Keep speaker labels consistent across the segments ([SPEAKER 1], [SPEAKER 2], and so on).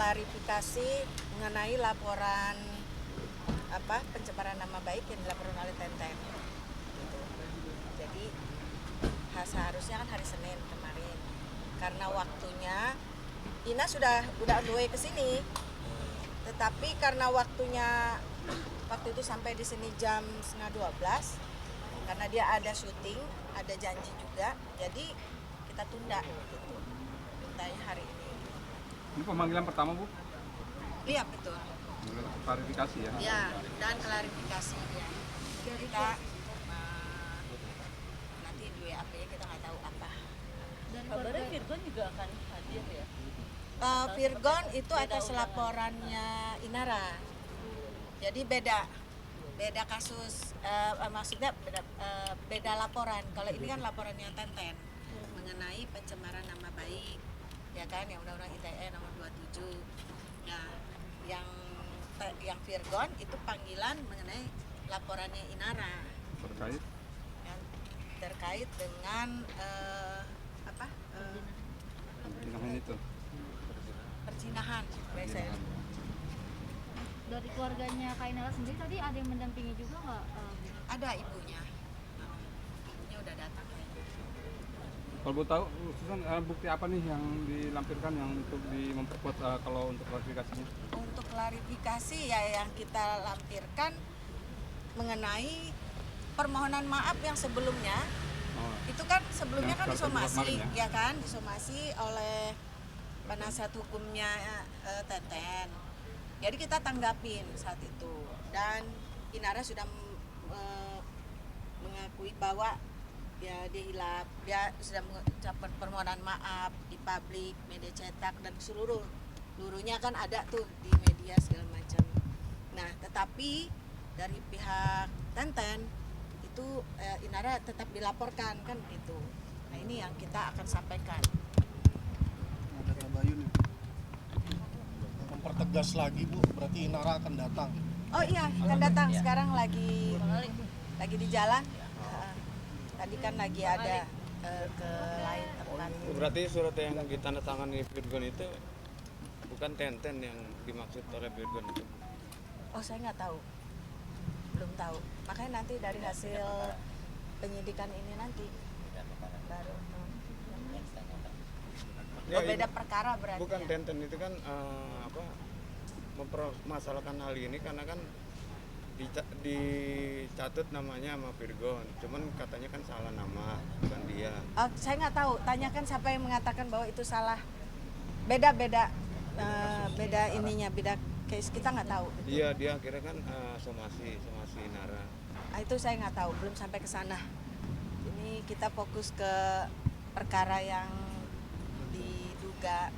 [SPEAKER 1] klarifikasi mengenai laporan pencemaran nama baik yang dilaporkan oleh Tenten. Gitu. Jadi seharusnya kan hari Senin kemarin, karena waktunya Ina sudah on the way ke sini, tetapi karena waktu itu sampai di sini jam 11:30, karena dia ada syuting, ada janji juga, jadi kita tunda gitu. Mintanya hari ini.
[SPEAKER 2] Ini pemanggilan pertama, Bu?
[SPEAKER 1] Iya, betul.
[SPEAKER 2] Klarifikasi ya?
[SPEAKER 1] Ya, dan klarifikasi. Kita nanti di WAP kita nggak tahu apa.
[SPEAKER 3] Dan kabarnya Virgon juga akan hadir ya?
[SPEAKER 1] Virgon itu atas laporannya Inara. Jadi beda kasus, maksudnya beda laporan. Kalau ini kan laporannya Tenten mengenai pencemaran nama baik, ya kan, yang Undang-Undang ITE nomor 27. Nah, yang Virgon itu panggilan mengenai laporannya Inara terkait dengan
[SPEAKER 2] Perjinahan itu.
[SPEAKER 1] Perzinahan biasanya.
[SPEAKER 3] Dari keluarganya Kak Inara sendiri tadi ada yang mendampingi juga nggak?
[SPEAKER 1] Ada ibunya udah datang kayaknya.
[SPEAKER 2] Kalau Bu tahu, Susan, bukti apa nih yang dilampirkan yang untuk memperkuat kalau untuk klarifikasinya?
[SPEAKER 1] Untuk klarifikasi ya yang kita lampirkan mengenai permohonan maaf yang sebelumnya. Itu kan sebelumnya kan disomasi, ya kan, disomasi oleh penasihat hukumnya Teten. Jadi kita tanggapin saat itu, dan Inara sudah mengakui bahwa dia hilaf, dia sudah mengucapkan permohonan maaf di publik, media cetak, dan seluruhnya kan ada tuh di media segala macam. Nah, tetapi dari pihak Tenten itu Inara tetap dilaporkan kan gitu. Nah, ini yang kita akan sampaikan.
[SPEAKER 4] Ada tabayun itu. Mempertegas lagi, Bu, berarti Inara akan datang.
[SPEAKER 1] Oh iya, akan datang. Sekarang lagi di jalan. Tadi kan lagi ada ke lain tempat.
[SPEAKER 5] Berarti surat yang ditandatangani Virgon itu bukan Tenten yang dimaksud oleh Virgon itu?
[SPEAKER 1] Oh, saya nggak tahu, belum tahu. Makanya nanti dari hasil penyidikan ini nanti baru.
[SPEAKER 5] Ya,
[SPEAKER 1] beda perkara berarti.
[SPEAKER 5] bukan
[SPEAKER 1] ya?
[SPEAKER 5] Tenten itu kan mempermasalahkan hal ini karena kan dicatut namanya sama Virgon, cuman katanya kan salah nama, bukan dia.
[SPEAKER 1] Saya nggak tahu, tanyakan siapa yang mengatakan bahwa itu salah. Beda ininya, beda case, kita nggak tahu.
[SPEAKER 5] Iya, dia akhirnya kan somasi Nara.
[SPEAKER 1] Itu saya nggak tahu, belum sampai ke sana. Ini kita fokus ke perkara yang diduga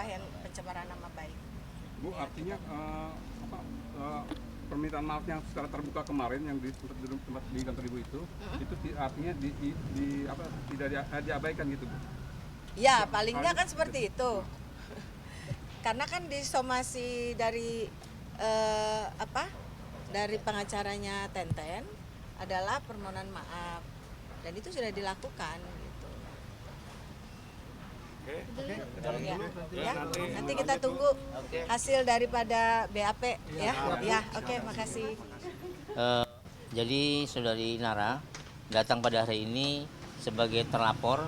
[SPEAKER 1] yang pencemaran nama baik.
[SPEAKER 2] Bu, artinya permintaan maaf yang secara terbuka kemarin yang di tempat di kantor Ibu itu artinya tidak diabaikan gitu, Bu?
[SPEAKER 1] Ya, paling nggak kan seperti itu. Karena kan disomasi dari dari pengacaranya Tenten adalah permohonan maaf, dan itu sudah dilakukan gitu. Ya, nanti kita tunggu hasil daripada BAP ya. Oke, makasih.
[SPEAKER 6] Jadi Saudari Nara datang pada hari ini sebagai terlapor,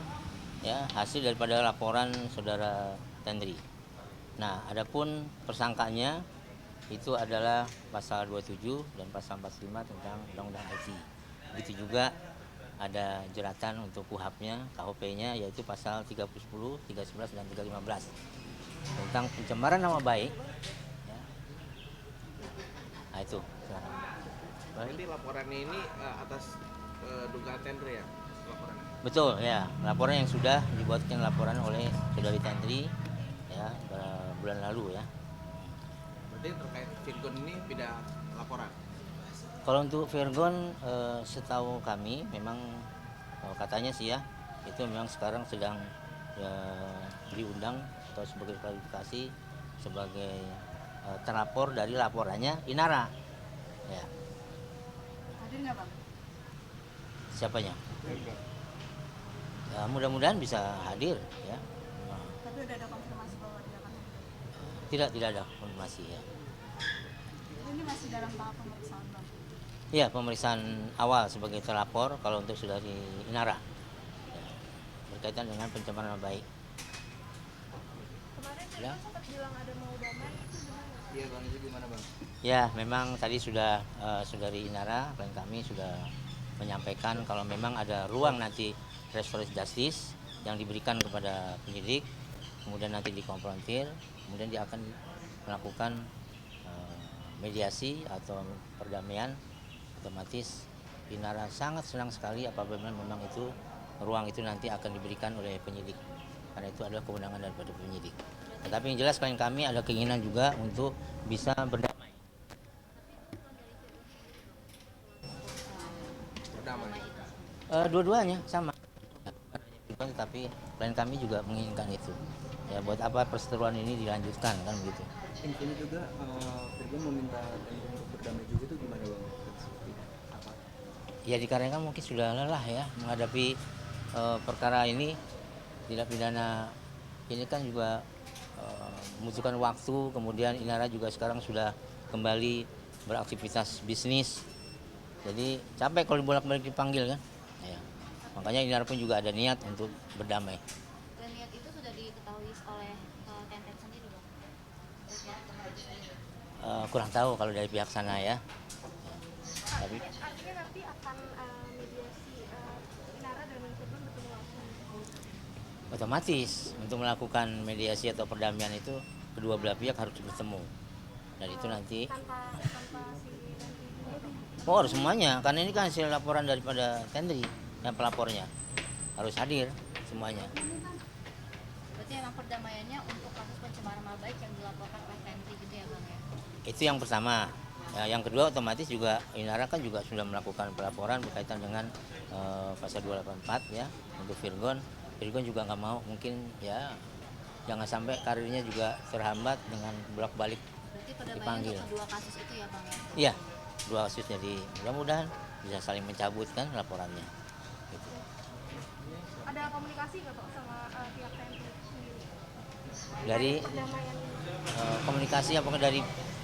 [SPEAKER 6] ya, hasil daripada laporan Saudara Tendri. Nah, adapun tersangkanya itu adalah pasal 27 dan pasal 45 tentang Undang-Undang IT. Begitu juga ada jeratan untuk KUHP-nya, KUHP-nya yaitu pasal 310, 311 dan 315 tentang pencemaran nama baik. Ya. Nah, itu.
[SPEAKER 7] Jadi laporan ini atas dugaan Tendri ya? Laporannya.
[SPEAKER 6] Betul ya, laporan yang sudah dibuatkan laporan oleh Saudari Tendri ya bulan lalu ya.
[SPEAKER 7] Berarti terkait Virgon ini beda laporan?
[SPEAKER 6] Kalau untuk Virgon setahu kami memang katanya sih ya, itu memang sekarang sedang diundang atau sebagai klarifikasi sebagai terlapor dari laporannya Inara. Ya.
[SPEAKER 1] Hadir nggak, Bang?
[SPEAKER 6] Siapanya? Ya, mudah-mudahan bisa hadir ya.
[SPEAKER 1] Tapi udah ada konfirmasi bahwa dia akan hadir.
[SPEAKER 6] Tidak ada konfirmasi ya.
[SPEAKER 3] Ini masih dalam tahap pemeriksaan, Bang.
[SPEAKER 6] Iya, pemeriksaan awal sebagai terlapor kalau untuk saudari Inara ya, berkaitan dengan pencemaran nama baik.
[SPEAKER 3] Kemarin
[SPEAKER 6] Ya.
[SPEAKER 3] sempat bilang ada mau damai, itu gimana?
[SPEAKER 7] Iya bang, itu gimana bang?
[SPEAKER 6] Ya, memang tadi sudah saudari Inara klien kami sudah menyampaikan kalau memang ada ruang nanti restoratif justice yang diberikan kepada penyidik, kemudian nanti dikonfrontir, kemudian dia akan melakukan mediasi atau perdamaian. Otomatis Inara sangat senang sekali apabila memang itu ruang itu nanti akan diberikan oleh penyidik, karena itu adalah kewenangan daripada penyidik. Tetapi yang jelas klien kami ada keinginan juga untuk bisa berdamai.
[SPEAKER 7] Berdamai.
[SPEAKER 6] Dua-duanya sama. Tetapi klien kami juga menginginkan itu. Ya, buat apa perseteruan ini dilanjutkan kan begitu.
[SPEAKER 8] Intinya juga Virgon meminta Tenten untuk berdamai juga itu gimana bang? Apa?
[SPEAKER 6] Ya dikarenakan mungkin sudah lelah ya menghadapi perkara ini, tindak pidana ini kan juga membutuhkan waktu, kemudian Inara juga sekarang sudah kembali beraktivitas bisnis, jadi capek kalau bolak-balik dipanggil kan ya. Makanya Inara pun juga ada niat untuk berdamai.
[SPEAKER 3] Dan niat itu sudah diketahui oleh Tenten sendiri, Bang?
[SPEAKER 6] Kurang tahu kalau dari pihak sana ya. Tapi
[SPEAKER 3] Artinya nanti akan mediasi Inara dan Virgon bertemu langsung.
[SPEAKER 6] otomatis untuk melakukan mediasi atau perdamaian itu kedua belah pihak harus bertemu, dan itu nanti
[SPEAKER 3] Tanpa si Tenten.
[SPEAKER 6] harus semuanya, karena ini kan hasil laporan daripada Tendri yang pelapornya harus hadir semuanya.
[SPEAKER 3] Berarti emang perdamaiannya untuk kasus pencemaran nama baik yang dilaporkan oleh Tendri gitu ya, Bang ya?
[SPEAKER 6] Itu yang pertama. Ya, yang kedua otomatis juga Inara kan juga sudah melakukan pelaporan berkaitan dengan pasal 284 ya untuk Virgon. Virgon juga nggak mau mungkin ya jangan sampai karirnya juga terhambat dengan bolak-balik
[SPEAKER 3] Berarti perdamaian
[SPEAKER 6] dipanggil.
[SPEAKER 3] untuk kedua kasus itu ya, Bang ya?
[SPEAKER 6] Iya, dua kasus, jadi mudah-mudahan bisa saling mencabut kan laporannya. Gitu.
[SPEAKER 3] Ada komunikasi nggak Pak sama pihak Tendri sendiri?
[SPEAKER 6] Dari
[SPEAKER 3] Perdamaian ini.
[SPEAKER 6] komunikasi apakah dari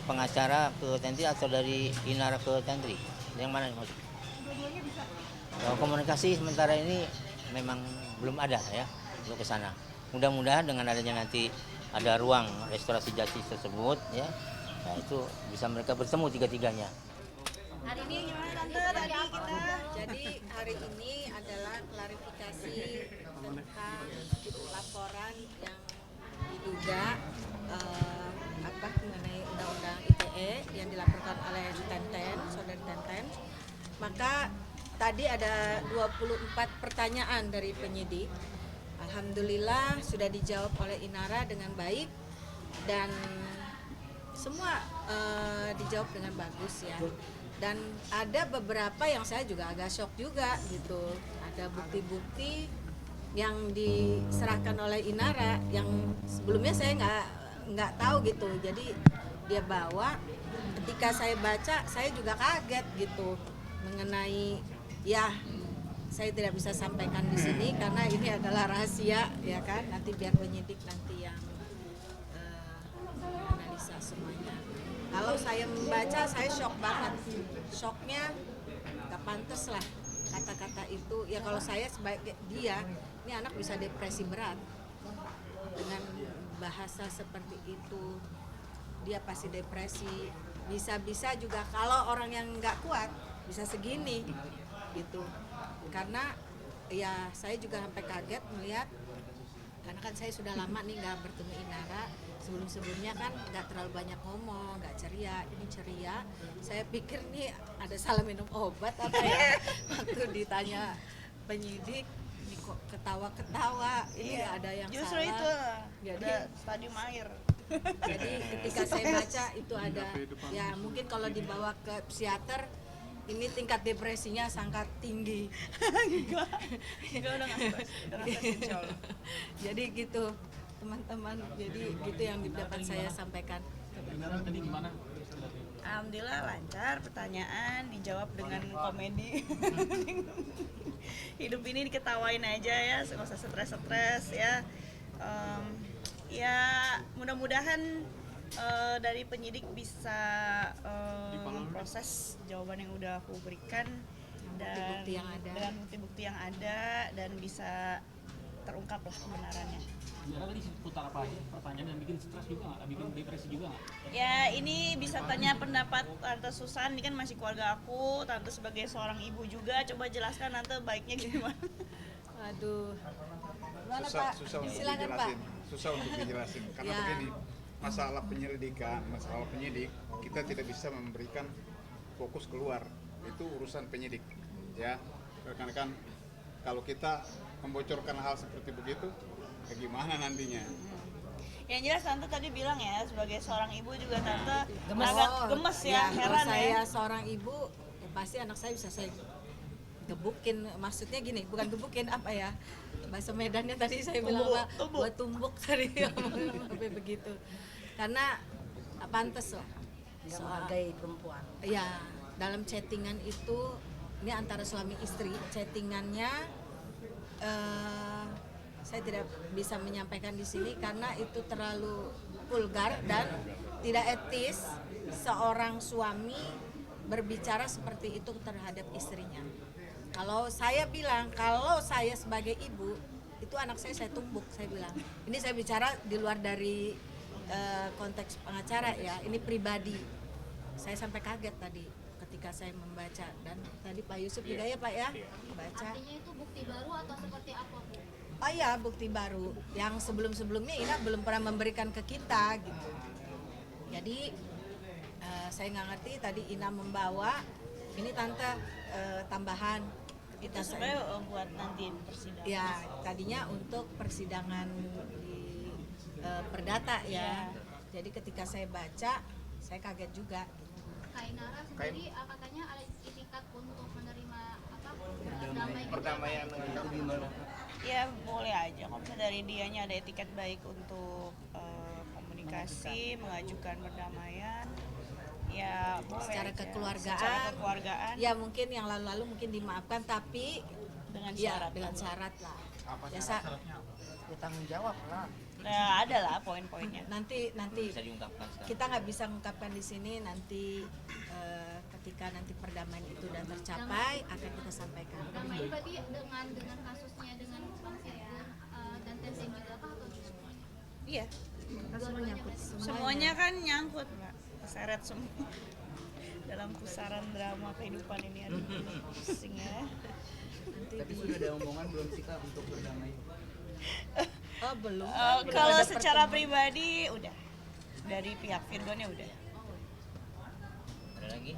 [SPEAKER 6] pengacara ke Tendri atau dari Inara ke Tendri? Yang mana maksud?
[SPEAKER 3] Dua-duanya bisa.
[SPEAKER 6] Komunikasi sementara ini memang belum ada ya untuk ke sana. Mudah-mudahan dengan adanya nanti ada ruang restorasi justice tersebut ya, nah itu bisa mereka bertemu tiga-tiganya.
[SPEAKER 3] Hari ini gimana Tante tadi kita?
[SPEAKER 1] Jadi hari ini adalah klarifikasi tentang laporan yang diduga mengenai undang-undang ITE yang dilaporkan oleh Tenten, saudara Tenten. Maka tadi ada 24 pertanyaan dari penyidik. Alhamdulillah sudah dijawab oleh Inara dengan baik dan semua dijawab dengan bagus ya. Dan ada beberapa yang saya juga agak shock juga gitu. Ada bukti-bukti yang diserahkan oleh Inara yang sebelumnya saya nggak tahu gitu. Jadi dia bawa, ketika saya baca saya juga kaget gitu mengenai ya saya tidak bisa sampaikan di sini karena ini adalah rahasia ya kan, nanti biar penyidik nanti yang analisa semuanya. Kalau saya membaca saya shock banget, shocknya nggak pantas lah kata-kata itu ya. Kalau saya sebagai dia, ini anak bisa depresi berat dengan bahasa seperti itu, dia pasti depresi. Bisa-bisa juga kalau orang yang nggak kuat bisa segini gitu, karena ya saya juga sampai kaget melihat, karena kan saya sudah lama nih nggak bertemu Inara. Sebelum-sebelumnya kan nggak terlalu banyak ngomong, nggak ceria. Ini ceria. Saya pikir nih ada salah minum obat apa ya. Waktu ditanya penyidik, ini kok ketawa-ketawa. Ini nggak ada yang
[SPEAKER 9] Justru
[SPEAKER 1] salah.
[SPEAKER 9] itu
[SPEAKER 1] Jadi
[SPEAKER 9] udah stadium air.
[SPEAKER 1] jadi ketika saya baca itu ada ya, mungkin kalau dibawa ke psikiater ini tingkat depresinya sangat tinggi.
[SPEAKER 9] Enggak udah nggak stres, insya Allah.
[SPEAKER 1] Jadi gitu teman-teman, jadi gitu yang dapat saya sampaikan.
[SPEAKER 9] Alhamdulillah lancar, pertanyaan dijawab dengan komedi. Hidup ini diketawain aja ya, nggak usah stres-stres ya. Ya mudah-mudahan dari penyidik bisa memproses jawaban yang udah aku berikan dan
[SPEAKER 1] Bukti-bukti yang ada.
[SPEAKER 9] dengan bukti-bukti yang ada dan bisa terungkap lah kebenarannya.
[SPEAKER 10] Sebenarnya tadi seputar apa aja pertanyaan dan bikin stres juga nggak? Bikin depresi juga nggak?
[SPEAKER 9] Ya ini bisa tanya pendapat Tante Susan, ini kan masih keluarga aku, Tante sebagai seorang ibu juga, coba jelaskan Tante baiknya gimana.
[SPEAKER 1] Aduh. Gimana Pak?
[SPEAKER 11] Susah untuk
[SPEAKER 1] Silakan Pak.
[SPEAKER 11] dijelasin. Susah untuk dijelasin. Karena
[SPEAKER 1] Ya.
[SPEAKER 11] begini, masalah penyelidikan, masalah penyidik, kita tidak bisa memberikan fokus keluar. Itu urusan penyidik. Ya, rekan-rekan, kalau kita membocorkan hal seperti begitu, bagaimana nantinya?
[SPEAKER 9] Yang jelas Tante tadi bilang ya, sebagai seorang ibu juga Tante
[SPEAKER 1] Gemes.
[SPEAKER 9] agak gemes ya,
[SPEAKER 1] Kalau
[SPEAKER 9] heran
[SPEAKER 1] saya
[SPEAKER 9] ya.
[SPEAKER 1] seorang ibu, ya pasti anak saya bisa saya gebukin. Maksudnya gini, bukan gebukin apa ya? Bahasa Medannya tadi saya bilang apa? Buat tumbuk tadi sampai begitu. Karena pantes loh. Menghargai perempuan. Ya, dalam chattingan itu ini antara suami istri, chattingannya saya tidak bisa menyampaikan di sini karena itu terlalu vulgar dan tidak etis seorang suami berbicara seperti itu terhadap istrinya. Kalau saya bilang, kalau saya sebagai ibu, itu anak saya tumbuk, saya bilang. Ini saya bicara di luar dari konteks pengacara ya, ini pribadi. Saya sampai kaget tadi ketika saya membaca, dan tadi Pak Yusuf juga ya Pak ya, baca.
[SPEAKER 3] Artinya itu bukti baru atau seperti apa, Bu?
[SPEAKER 1] Oh iya, bukti baru yang sebelum-sebelumnya Ina belum pernah memberikan ke kita gitu. Jadi saya nggak ngerti tadi Ina membawa ini Tante tambahan
[SPEAKER 9] Itu sebenarnya buat nanti persidangan.
[SPEAKER 1] ya, tadinya untuk persidangan di perdata ya. Jadi ketika saya baca saya kaget juga gitu.
[SPEAKER 3] Kak Inara sendiri katanya ada itikat untuk menerima apa?
[SPEAKER 7] Perdamaian itu gimana?
[SPEAKER 9] Ya boleh aja, kalau misalnya dari dianya ada etiket baik untuk komunikasi, mengajukan perdamaian, ya boleh
[SPEAKER 1] Secara
[SPEAKER 9] aja.
[SPEAKER 1] kekeluargaan.
[SPEAKER 9] Secara kekeluargaan,
[SPEAKER 1] Ya mungkin yang lalu-lalu mungkin dimaafkan, tapi
[SPEAKER 9] dengan
[SPEAKER 1] ya
[SPEAKER 9] syarat.
[SPEAKER 1] dengan syarat lah.
[SPEAKER 7] Apa
[SPEAKER 1] Biasa
[SPEAKER 7] Tanggung jawab lah.
[SPEAKER 9] Nah, ada lah poin-poinnya.
[SPEAKER 1] nanti
[SPEAKER 6] Bisa diungkapkan sekarang.
[SPEAKER 1] kita nggak bisa mengungkapkan di sini, nanti ketika nanti perdamaian itu dan tercapai akan kita sampaikan.
[SPEAKER 3] Damai berarti dengan kasusnya dengan Bang Firgun dan Tenten juga apa atau gimana?
[SPEAKER 9] Iya,
[SPEAKER 1] Semua nyangkut,
[SPEAKER 9] semuanya kan nyangkut Mbak, keseret semua dalam pusaran drama kehidupan ini. Aduh, pusing ya.
[SPEAKER 8] Tapi sudah ada omongan belum sih Kak untuk berdamai?
[SPEAKER 1] Oh belum. Belum
[SPEAKER 9] Kalau
[SPEAKER 1] ada
[SPEAKER 9] secara
[SPEAKER 1] pertemuan.
[SPEAKER 9] pribadi udah dari pihak Virgonnya udah.
[SPEAKER 6] Ada lagi?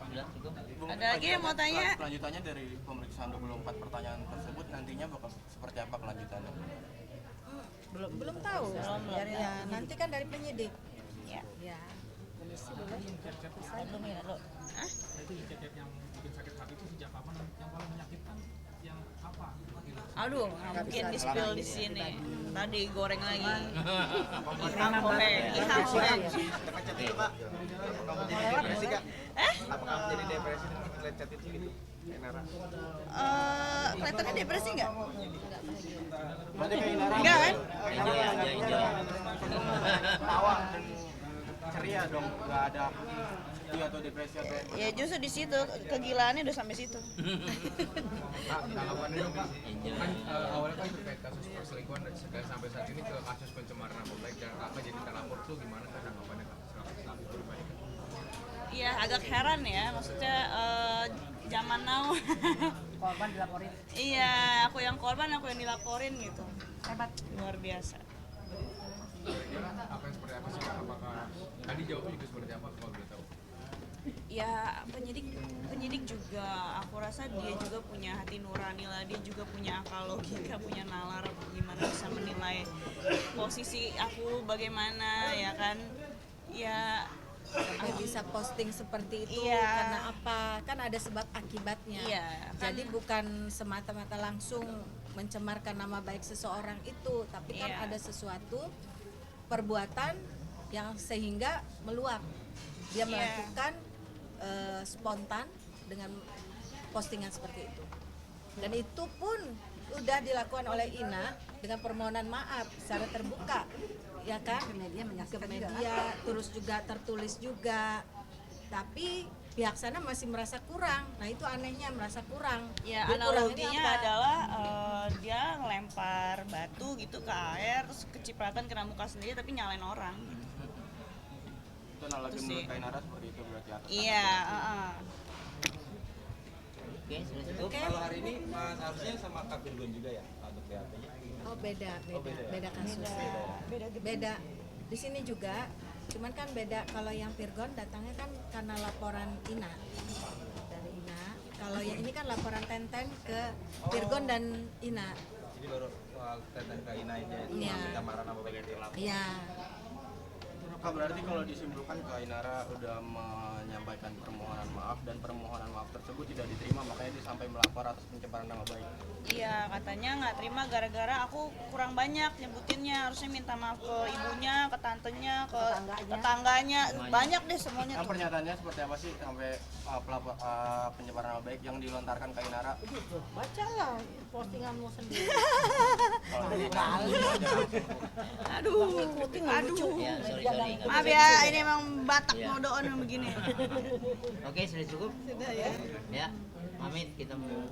[SPEAKER 6] Udah cukup.
[SPEAKER 9] Ada lagi yang mau tanya?
[SPEAKER 7] Kelanjutannya dari pemeriksaan 24 pertanyaan tersebut nantinya bakal seperti apa kelanjutannya?
[SPEAKER 1] belum tahu. Ya, nanti kan dari penyidik.
[SPEAKER 9] Ya.
[SPEAKER 1] Ya. Komisi belum.
[SPEAKER 9] Belum ya lo. Hah?
[SPEAKER 10] Itu chat yang bikin sakit hati itu sejak kapan? Yang paling menyakitkan yang apa?
[SPEAKER 9] Aduh, nggak mungkin di spill di sini. Tadi goreng lagi. Iham boleh.
[SPEAKER 7] Dekat chat itu Kak. Kamu jadi depresi Kak? Apakah kamu jadi depresi dengan ngeliat chat itu gitu? Inara.
[SPEAKER 9] Kelihatannya depresi nggak?
[SPEAKER 7] Berarti kayak Inara.
[SPEAKER 9] Enggak kan?
[SPEAKER 6] Enjoy.
[SPEAKER 7] Tawa dan ceria dong, nggak ada sedih atau depresi atau
[SPEAKER 9] Ya justru di situ kegilaannya udah sampai situ.
[SPEAKER 2] Tanggapannya dong Kak.
[SPEAKER 6] Enjoy.
[SPEAKER 2] Kan awalnya kan terkait kasus perselingkuhan dan sampai saat ini ke kasus pencemaran nama baik dan Kakak jadi terlapor tuh gimana kan tanggapannya Kak? Selaku pribadi.
[SPEAKER 9] Iya, agak heran ya, maksudnya zaman now.
[SPEAKER 1] Korban dilaporin.
[SPEAKER 9] Iya, aku yang korban, aku yang dilaporin gitu. Hebat, luar biasa.
[SPEAKER 2] Kira-kira apa yang seperti apa sih Kak? Apakah tadi jawabnya juga seperti apa kalau boleh tahu?
[SPEAKER 9] Ya penyidik juga, aku rasa dia juga punya hati nurani lah, dia juga punya akal logika, punya nalar gimana bisa menilai posisi aku bagaimana ya kan. Ya
[SPEAKER 1] Sampai bisa posting seperti itu
[SPEAKER 9] Iya.
[SPEAKER 1] karena apa? Kan ada sebab akibatnya.
[SPEAKER 9] Iya, kan-
[SPEAKER 1] Jadi bukan semata-mata langsung mencemarkan nama baik seseorang itu, tapi kan
[SPEAKER 9] Iya.
[SPEAKER 1] ada sesuatu perbuatan yang sehingga meluap. Dia
[SPEAKER 9] Iya.
[SPEAKER 1] melakukan spontan dengan postingan seperti itu. Dan itu pun udah dilakukan oleh Ina dengan permohonan maaf secara terbuka. ya kan?
[SPEAKER 12] Ke media
[SPEAKER 1] Ke
[SPEAKER 12] menyaksikan
[SPEAKER 1] media, terus juga tertulis juga. Tapi pihak sana masih merasa kurang. Nah itu anehnya, merasa kurang.
[SPEAKER 9] Ya,
[SPEAKER 1] Dia kurang ini
[SPEAKER 9] analoginya
[SPEAKER 1] apa?
[SPEAKER 9] adalah dia ngelempar batu gitu ke air, terus kecipratan kena muka sendiri tapi nyalain orang.
[SPEAKER 7] Itu analogi
[SPEAKER 9] Itu
[SPEAKER 7] menurut
[SPEAKER 9] sih.
[SPEAKER 7] Kainara seperti itu berarti atas.
[SPEAKER 9] Iya,
[SPEAKER 6] Oke, sudah cukup.
[SPEAKER 7] Kalau hari ini Mas harusnya sama Kak Virgon juga ya untuk BAP-nya.
[SPEAKER 1] Oh beda kasus. Beda. Di sini juga, cuman kan beda. Kalau yang Virgon datangnya kan karena laporan Ina dari Ina. Kalau yang ini kan laporan Tenten ke Virgon dan Ina.
[SPEAKER 7] Jadi baru soal Tenten ke Ina aja itu
[SPEAKER 1] Iya.
[SPEAKER 7] pencemaran nama baik itu.
[SPEAKER 1] Iya.
[SPEAKER 7] Kak, berarti kalau disimpulkan Kak Ainara udah menyampaikan permohonan maaf dan permohonan maaf tersebut tidak diterima, makanya dia sampai melapor atas pencemaran nama baik.
[SPEAKER 9] Iya, katanya nggak terima gara-gara aku kurang banyak nyebutinnya, harusnya minta maaf ke ibunya, ke tantenya, ke tetangganya, banyak deh semuanya
[SPEAKER 7] Yang
[SPEAKER 9] tuh.
[SPEAKER 7] pernyataannya seperti apa sih sampai pelapor pencemaran nama baik yang dilontarkan Kak Ainara?
[SPEAKER 12] Bacalah postinganmu sendiri.
[SPEAKER 9] Aduh.
[SPEAKER 6] Ya, sorry.
[SPEAKER 9] Maaf ya, ini emang Batak modoon yang begini.
[SPEAKER 6] Oke, sudah cukup.
[SPEAKER 9] Sudah ya.
[SPEAKER 6] Ya, pamit kita mau.